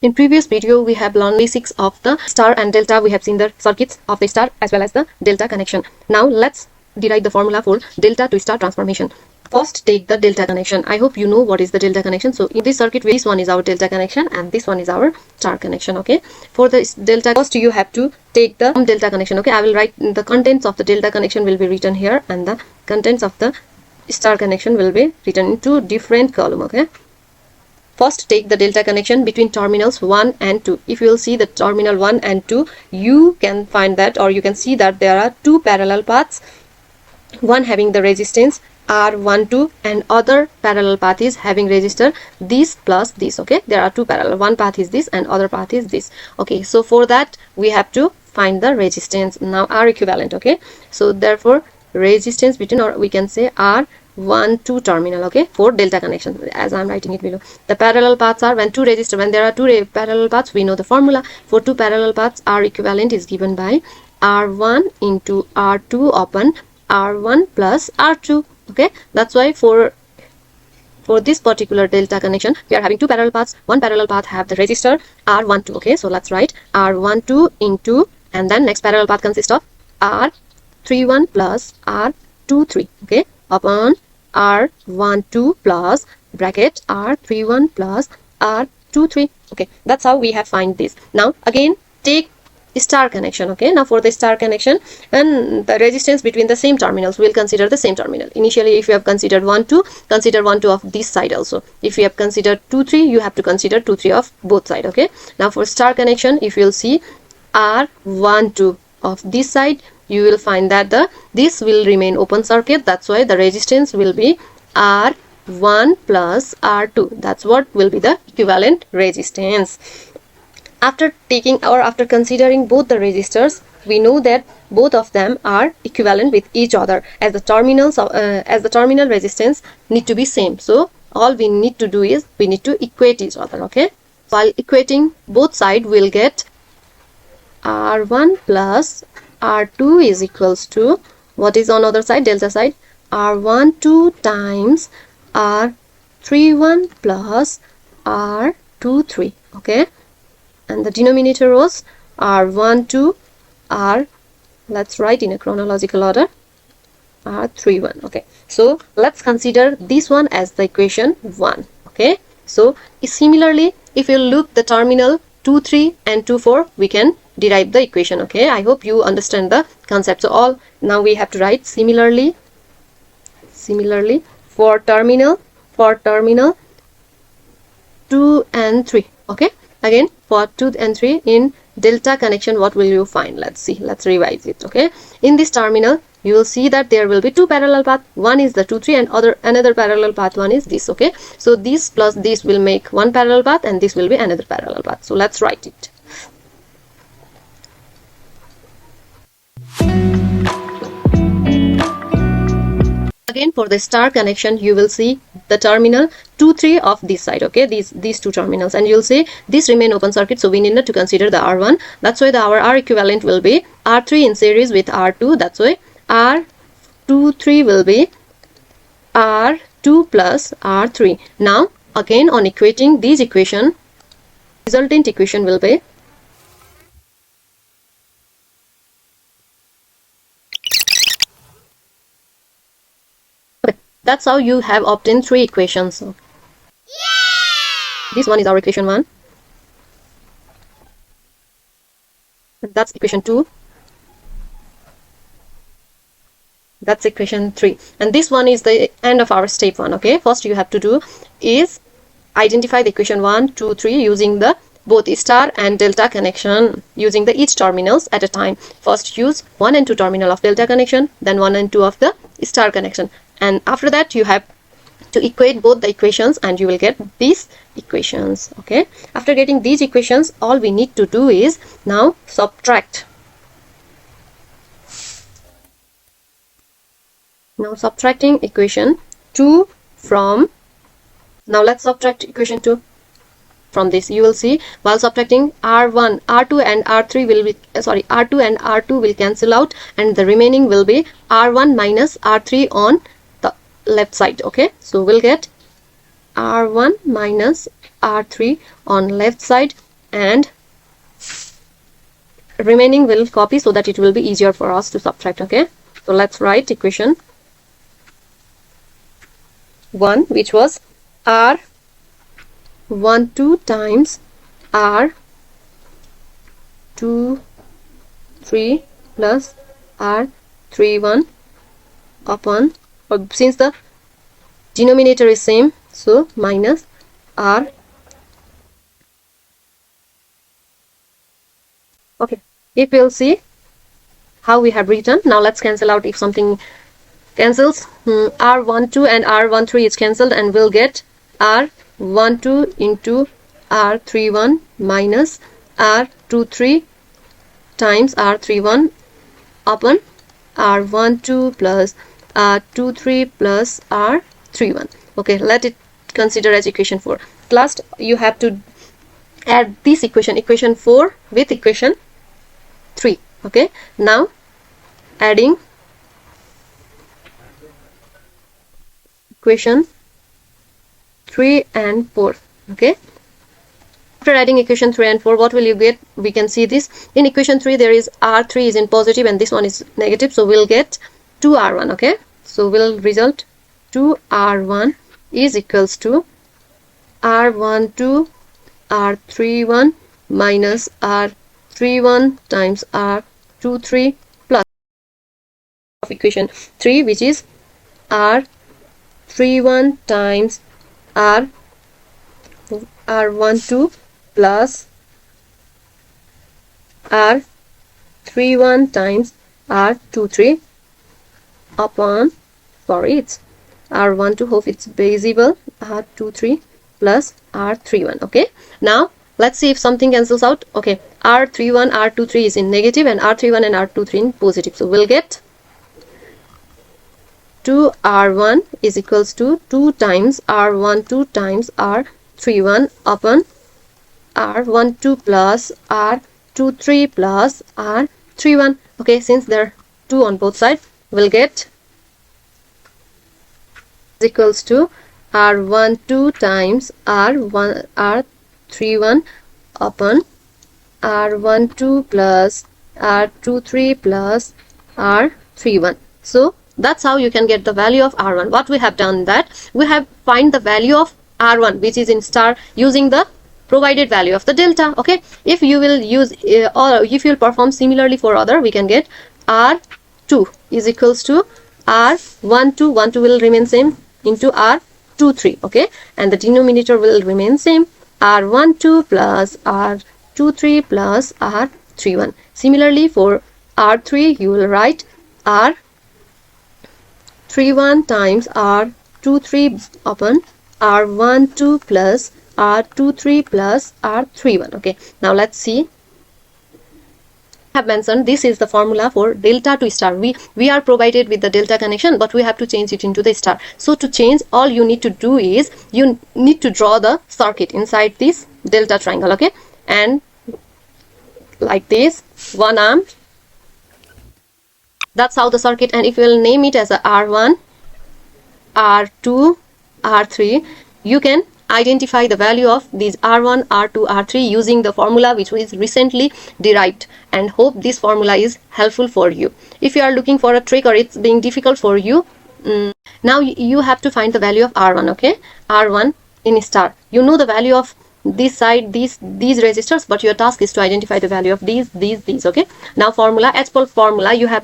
In previous video, we have learned basics of the star and delta. We have seen the circuits of the star as well as the delta connection. Now let's derive the formula for delta to star transformation. First, take the delta connection. I hope you know what is the delta connection. So in this circuit, this one is our delta connection and this one is our star connection. Okay. For the delta, first you have to take the delta connection. Okay. I will write the contents of the delta connection will be written here and the contents of the star connection will be written into different column. Okay. First, take the delta connection between terminals 1 and 2. If you will see the terminal 1 and 2, you can find that, or you can see that there are two parallel paths. One having the resistance R12 and other parallel path is having resistor this plus this. Okay, there are two parallel. One path is this and other path is this. Okay, so for that we have to find the resistance. Now R equivalent. Okay, so therefore resistance between, or we can say R12 terminal. Okay, for delta connection, as I'm writing it below. The parallel paths are when there are two parallel paths, we know the formula for two parallel paths. R equivalent is given by R1 into R2 upon R1 plus R2. Okay, that's why for this particular delta connection we are having two parallel paths. One parallel path have the resistor R12. Okay, so let's write R12 into, and then next parallel path consists of R31 plus R23. Okay, upon R12 plus bracket R31 plus R23. Okay, that's how we have find this. Now again take star connection. Okay, now for the star connection and the resistance between the same terminals, we will consider the same terminal. Initially, if you have considered 1 2, consider 1 2 of this side also. If you have considered 2 3, you have to consider 2 3 of both side. Okay, now for star connection, if you will see R12 of this side, you will find that this will remain open circuit. That's why the resistance will be R1 plus R2. That's what will be the equivalent resistance. After considering both the resistors, we know that both of them are equivalent with each other, as the terminal resistance need to be same. So all we need to do is we need to equate each other. Okay, while equating both sides, we'll get R1 plus R2 is equals to, what is on other side, delta side, R12 times R31 plus R23. Okay, and the denominator was R12 R, let's write in a chronological order, R31. Okay, so let's consider this one as the equation 1. Okay, so similarly, if you look the terminal 2 3 and 2 4, we can derive the equation. Okay, I hope you understand the concept. So all now we have to write similarly for terminal 2 and 3. Okay, again for 2 and 3 in delta connection, what will you find? Let's see, let's revise it. Okay, in this terminal you will see that there will be two parallel paths. One is the 2 3 and another parallel path one is this. Okay, so this plus this will make one parallel path and this will be another parallel path. So let's write it. Again for the star connection, you will see the terminal 2 3 of this side. Okay, these two terminals, and you'll see this remain open circuit, so we need not to consider the R1. That's why our R equivalent will be R3 in series with R2. That's why R23 will be R2 plus R3. Now again on equating these equation, resultant equation will be That's how you have obtained three equations. Yeah! This one is our equation 1. That's equation 2. That's equation 3. And this one is the end of our step 1. Okay, first you have to do is identify the equation 1 2 3 using the both star and delta connection, using the each terminals at a time. First use 1 and 2 terminal of delta connection, then 1 and 2 of the star connection, and after that you have to equate both the equations and you will get these equations. Okay, after getting these equations, all we need to do is now subtract. Now subtracting equation 2 from, now let's subtract equation 2 from this. You will see while subtracting R1, R2 and R3 will be, R2 and R2 will cancel out and the remaining will be R1 minus R3 on the left side. Okay, so we'll get R1 minus R3 on left side and remaining will copy so that it will be easier for us to subtract. Okay, so let's write equation 1, which was R12 times R23 plus R31 upon, or since the denominator is same, so minus R. Okay, if we'll see how we have written, now let's cancel out. If something cancels, R12 and R13 is cancelled, and we'll get R12 into R31 minus R23 times R31 upon R12 plus R23 plus R31. Okay, let it consider as equation 4. Last, you have to add this equation 4 with equation 3. Okay, now adding equation 3 and 4. Okay, after adding equation 3 and 4, what will you get? We can see this in equation 3 there is R3 is in positive and this one is negative, so we'll get 2R1. Okay, so will result 2R1 is equals to R12 R31 minus R31 times R23 plus of equation 3, which is R31 times R12 plus R31 times R23 upon, sorry, it's R12, hope it's visible, R23 plus R31. Okay, now let's see if something cancels out. Okay, R31 R23 is in negative and R31 and R23 in positive, so we'll get 2R1 is equals to 2 times R12 times R31 upon R12 plus R23 plus R31. Okay, since there are 2 on both sides, we'll get is equals to R12 times R31 upon R12 plus R23 plus R31. So that's how you can get the value of R1. What we have done, that we have find the value of R1 which is in star using the provided value of the delta. Okay, if you will use or if you will perform similarly for other, we can get R2 is equals to R12, 12 will remain same, into R23. Okay, and the denominator will remain same, R12 plus R23 plus R31. Similarly for R3, you will write R31 times R23 upon R12 plus R23 plus R31. Okay, now let's see. I have mentioned this is the formula for delta to star. We are provided with the delta connection, but we have to change it into the star. So to change, all you need to do is you need to draw the circuit inside this delta triangle. Okay, and like this, one arm. That's how the circuit, and if you will name it as a R1, R2, R3, you can identify the value of these R1, R2, R3 using the formula which was recently derived, and hope this formula is helpful for you. If you are looking for a trick or it's being difficult for you, now you have to find the value of R1. Okay, R1 in star, you know the value of this side, these resistors, but your task is to identify the value of these. Okay, now formula, as per formula, you have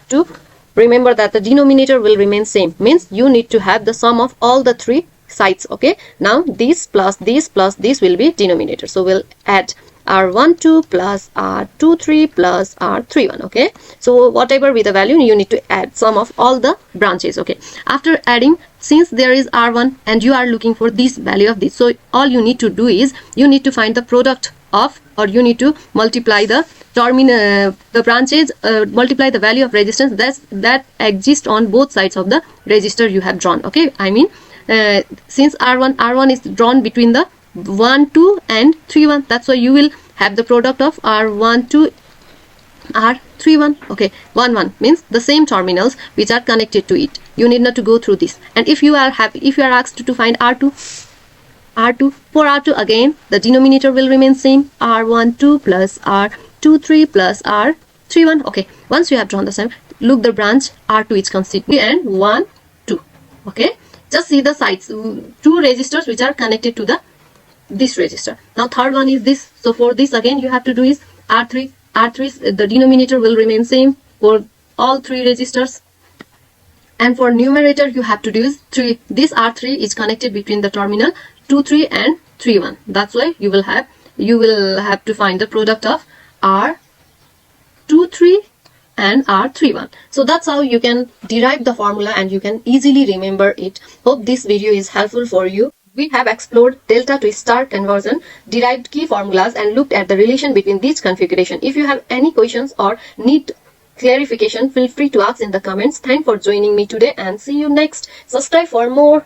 to remember that the denominator will remain same, means you need to have the sum of all the 3 sides. Okay, now this plus this will be denominator, so we'll add R12 plus R23 plus R31. Okay, so whatever be the value, you need to add sum of all the branches. Okay, after adding, since there is R1 and you are looking for this value of this, so all you need to do is you need to find the product of, or you need to multiply the terminal, the branches, multiply the value of resistance that exists on both sides of the resistor you have drawn. Okay, I mean since R1 is drawn between the 1, 2 and 3, 1, that's why you will have the product of R1, 2, R31. Okay, 1, 1 means the same terminals which are connected to it. You need not to go through this. And if you are asked to find R2, R2. For R2 again, the denominator will remain same. R1 2 plus R2 3 plus R3 1. Okay, once you have drawn the same, look the branch R2 is constituted and 1 2. Okay, just see the sides, two resistors which are connected to this resistor. Now third one is this. So for this again you have to do is R3. R3 the denominator will remain same for all three resistors. And for numerator you have to do is 3. This R3 is connected between the terminal 2 3 and 3 1. That's why you will have to find the product of R2 3 and R3 1. So that's how you can derive the formula and you can easily remember it. Hope this video is helpful for you. We have explored delta to star conversion, derived key formulas and looked at the relation between these configuration. If you have any questions or need clarification, feel free to ask in the comments. Thanks for joining me today and see you next. Subscribe for more.